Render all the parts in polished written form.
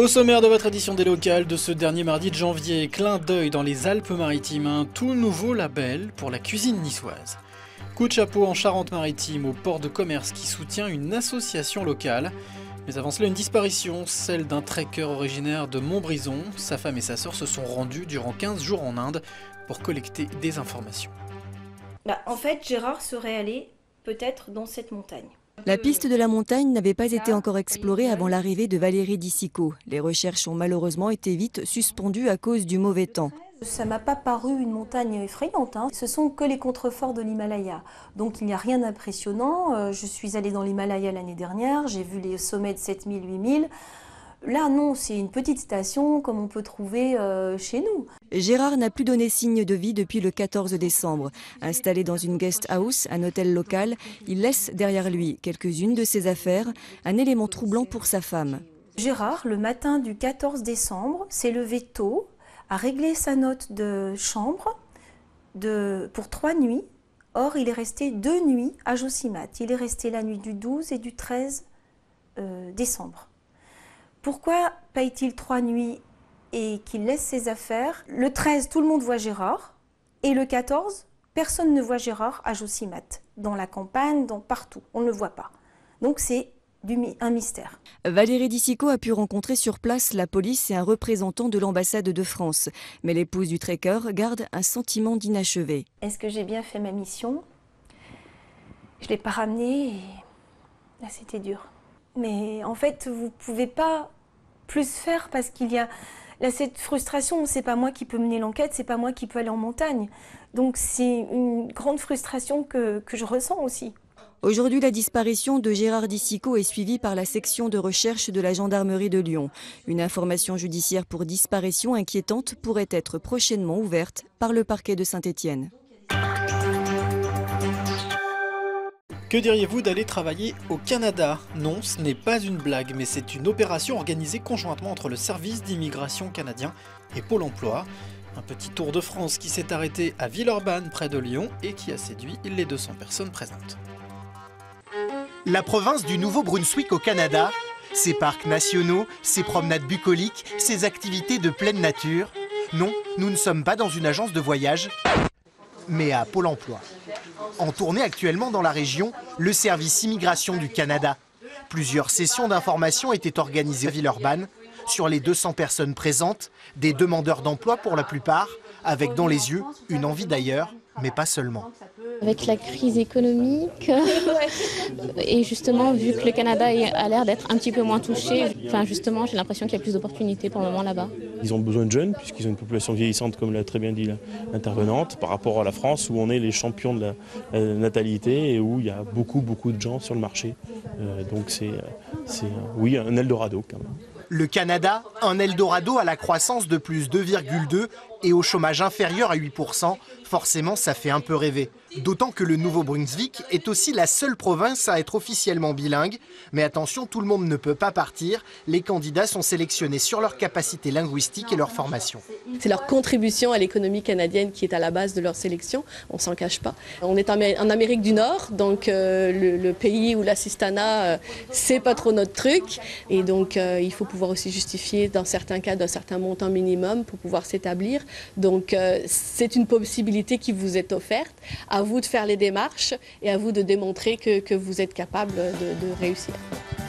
Au sommaire de votre édition des locales de ce dernier mardi de janvier, clin d'œil dans les Alpes-Maritimes, un tout nouveau label pour la cuisine niçoise. Coup de chapeau en Charente-Maritime au port de commerce qui soutient une association locale. Mais avant cela, une disparition, celle d'un trekker originaire de Montbrison. Sa femme et sa sœur se sont rendues durant 15 jours en Inde pour collecter des informations. En fait, Gérard serait allé peut-être dans cette montagne. La piste de la montagne n'avait pas été encore explorée avant l'arrivée de Valérie Dissicot. Les recherches ont malheureusement été vite suspendues à cause du mauvais temps. Ça m'a pas paru une montagne effrayante, hein. Ce sont que les contreforts de l'Himalaya. Donc il n'y a rien d'impressionnant. Je suis allée dans l'Himalaya l'année dernière, j'ai vu les sommets de 7000, 8000. Là non, c'est une petite station comme on peut trouver chez nous. Gérard n'a plus donné signe de vie depuis le 14 décembre. Installé dans une guest house, un hôtel local, il laisse derrière lui quelques-unes de ses affaires, un élément troublant pour sa femme. Gérard, le matin du 14 décembre, s'est levé tôt, a réglé sa note de chambre pour 3 nuits. Or, il est resté 2 nuits à Josimat. Il est resté la nuit du 12 et du 13 décembre. Pourquoi paye-t-il 3 nuits et qu'il laisse ses affaires? Le 13, tout le monde voit Gérard. Et le 14, personne ne voit Gérard à Josimat. Dans la campagne, partout. On ne le voit pas. Donc c'est un mystère. Valérie Dissicot a pu rencontrer sur place la police et un représentant de l'ambassade de France. Mais l'épouse du trekker garde un sentiment d'inachevé. Est-ce que j'ai bien fait ma mission? Je ne l'ai pas ramené et là c'était dur. Mais en fait, vous ne pouvez pas plus faire parce qu'il y a là, cette frustration. C'est pas moi qui peux mener l'enquête, c'est pas moi qui peux aller en montagne. Donc c'est une grande frustration que je ressens aussi. Aujourd'hui, la disparition de Gérard Dissicot est suivie par la section de recherche de la gendarmerie de Lyon. Une information judiciaire pour disparition inquiétante pourrait être prochainement ouverte par le parquet de Saint-Étienne. Que diriez-vous d'aller travailler au Canada? Non, ce n'est pas une blague, mais c'est une opération organisée conjointement entre le service d'immigration canadien et Pôle emploi. Un petit tour de France qui s'est arrêté à Villeurbanne, près de Lyon, et qui a séduit les 200 personnes présentes. La province du Nouveau-Brunswick au Canada, ses parcs nationaux, ses promenades bucoliques, ses activités de pleine nature. Non, nous ne sommes pas dans une agence de voyage, mais à Pôle emploi. En tournée actuellement dans la région, le service immigration du Canada. Plusieurs sessions d'information étaient organisées à Villeurbanne. Sur les 200 personnes présentes, des demandeurs d'emploi pour la plupart, avec dans les yeux une envie d'ailleurs, mais pas seulement. Avec la crise économique et justement vu que le Canada a l'air d'être un petit peu moins touché, justement j'ai l'impression qu'il y a plus d'opportunités pour le moment là-bas. Ils ont besoin de jeunes puisqu'ils ont une population vieillissante comme l'a très bien dit l'intervenante par rapport à la France où on est les champions de la natalité et où il y a beaucoup de gens sur le marché. Donc c'est oui un Eldorado quand même. Le Canada, un Eldorado à la croissance de plus 2,2 et au chômage inférieur à 8%, forcément ça fait un peu rêver. D'autant que le Nouveau-Brunswick est aussi la seule province à être officiellement bilingue. Mais attention, tout le monde ne peut pas partir. Les candidats sont sélectionnés sur leur capacité linguistique et leur formation. C'est leur contribution à l'économie canadienne qui est à la base de leur sélection, on ne s'en cache pas. On est en Amérique du Nord, donc le pays où l'assistanat, c'est pas trop notre truc. Et donc il faut pouvoir aussi justifier dans certains cas d'un certain montant minimum pour pouvoir s'établir. Donc c'est une possibilité qui vous est offerte. À vous de faire les démarches et à vous de démontrer que vous êtes capable de réussir.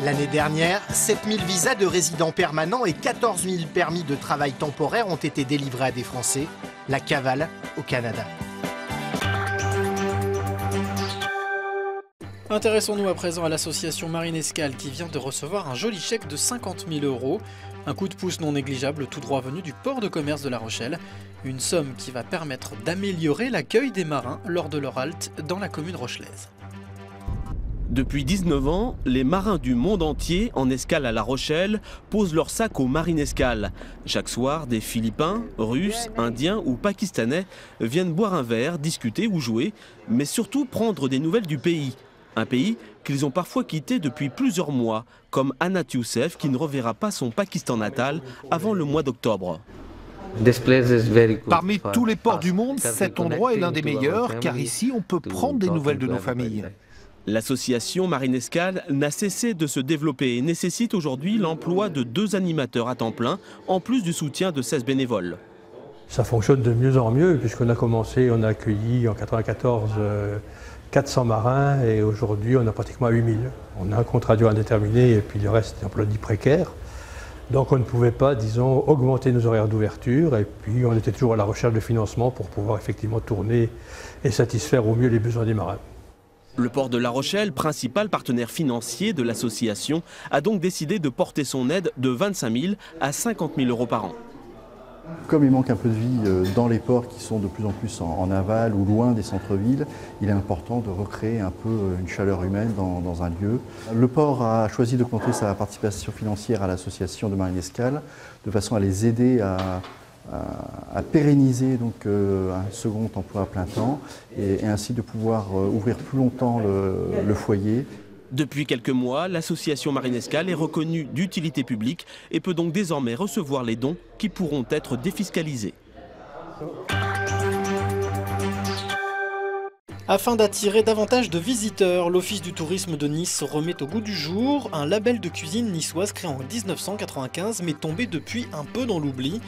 L'année dernière, 7000 visas de résidents permanents et 14 000 permis de travail temporaire ont été délivrés à des Français. La cavale au Canada. Intéressons-nous à présent à l'association Marinescal qui vient de recevoir un joli chèque de 50 000 €. Un coup de pouce non négligeable tout droit venu du port de commerce de La Rochelle. Une somme qui va permettre d'améliorer l'accueil des marins lors de leur halte dans la commune rochelaise. Depuis 19 ans, les marins du monde entier en escale à La Rochelle posent leur sac au Marinescal. Chaque soir, des Philippins, Russes, Indiens ou Pakistanais viennent boire un verre, discuter ou jouer, mais surtout prendre des nouvelles du pays. Un pays qu'ils ont parfois quitté depuis plusieurs mois, comme Anat Youssef qui ne reverra pas son Pakistan natal avant le mois d'octobre. Parmi tous les ports du monde, cet endroit est l'un des meilleurs car ici on peut prendre des nouvelles de nos familles. L'association Marinescal n'a cessé de se développer et nécessite aujourd'hui l'emploi de 2 animateurs à temps plein, en plus du soutien de 16 bénévoles. Ça fonctionne de mieux en mieux, puisqu'on a commencé, on a accueilli en 1994 400 marins et aujourd'hui on a pratiquement 8000. On a un contrat à durée indéterminée et puis le reste est emploi dit précaire. Donc on ne pouvait pas, disons, augmenter nos horaires d'ouverture et puis on était toujours à la recherche de financement pour pouvoir effectivement tourner et satisfaire au mieux les besoins des marins. Le port de La Rochelle, principal partenaire financier de l'association, a donc décidé de porter son aide de 25 000 à 50 000 euros par an. Comme il manque un peu de vie dans les ports qui sont de plus en plus en aval ou loin des centres-villes, il est important de recréer un peu une chaleur humaine dans un lieu. Le port a choisi d'augmenter sa participation financière à l'association de Marinescal de façon à les aider à pérenniser donc, un second emploi à plein temps et ainsi de pouvoir ouvrir plus longtemps le foyer. Depuis quelques mois, l'association Marinescal est reconnue d'utilité publique et peut donc désormais recevoir les dons qui pourront être défiscalisés. Afin d'attirer davantage de visiteurs, l'Office du tourisme de Nice remet au goût du jour un label de cuisine niçoise créé en 1995 mais tombé depuis un peu dans l'oubli.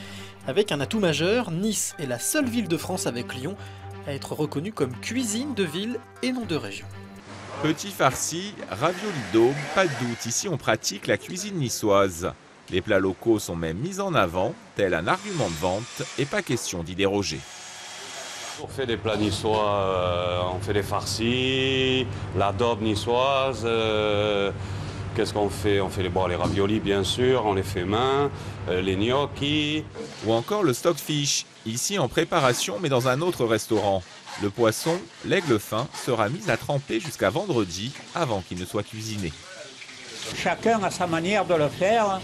Avec un atout majeur, Nice est la seule ville de France avec Lyon à être reconnue comme cuisine de ville et non de région. Petit farci, ravioli dôme, pas de doute, ici on pratique la cuisine niçoise. Les plats locaux sont même mis en avant, tel un argument de vente, et pas question d'y déroger. On fait des plats niçois, on fait des farcis, la daube niçoise, qu'est-ce qu'on fait? On fait les raviolis bien sûr, on les fait main, les gnocchis. Ou encore le stockfish, ici en préparation mais dans un autre restaurant. Le poisson, l'aigle fin, sera mis à tremper jusqu'à vendredi avant qu'il ne soit cuisiné. Chacun a sa manière de le faire.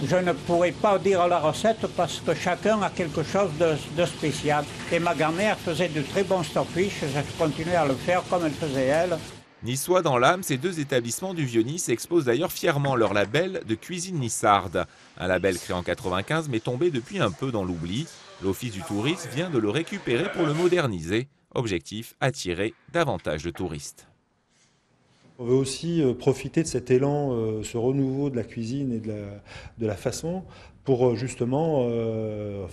Je ne pourrais pas dire la recette parce que chacun a quelque chose de spécial. Et ma grand-mère faisait de très bons stockfish, je continuais à le faire comme elle faisait elle. Niçois dans l'âme, ces 2 établissements du Vieux-Nice exposent d'ailleurs fièrement leur label de cuisine nissarde. Un label créé en 1995 mais tombé depuis un peu dans l'oubli. L'Office du tourisme vient de le récupérer pour le moderniser. Objectif, attirer davantage de touristes. On veut aussi profiter de cet élan, ce renouveau de la cuisine et de la façon pour justement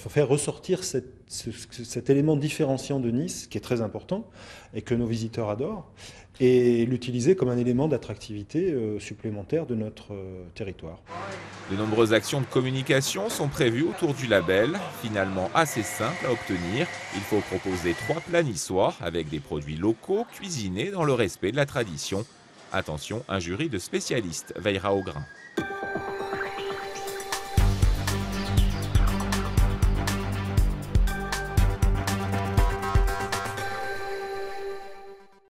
faire ressortir cet élément différenciant de Nice qui est très important et que nos visiteurs adorent et l'utiliser comme un élément d'attractivité supplémentaire de notre territoire. De nombreuses actions de communication sont prévues autour du label, finalement assez simple à obtenir. Il faut proposer 3 plats niçois avec des produits locaux cuisinés dans le respect de la tradition. Attention, un jury de spécialistes veillera au grain.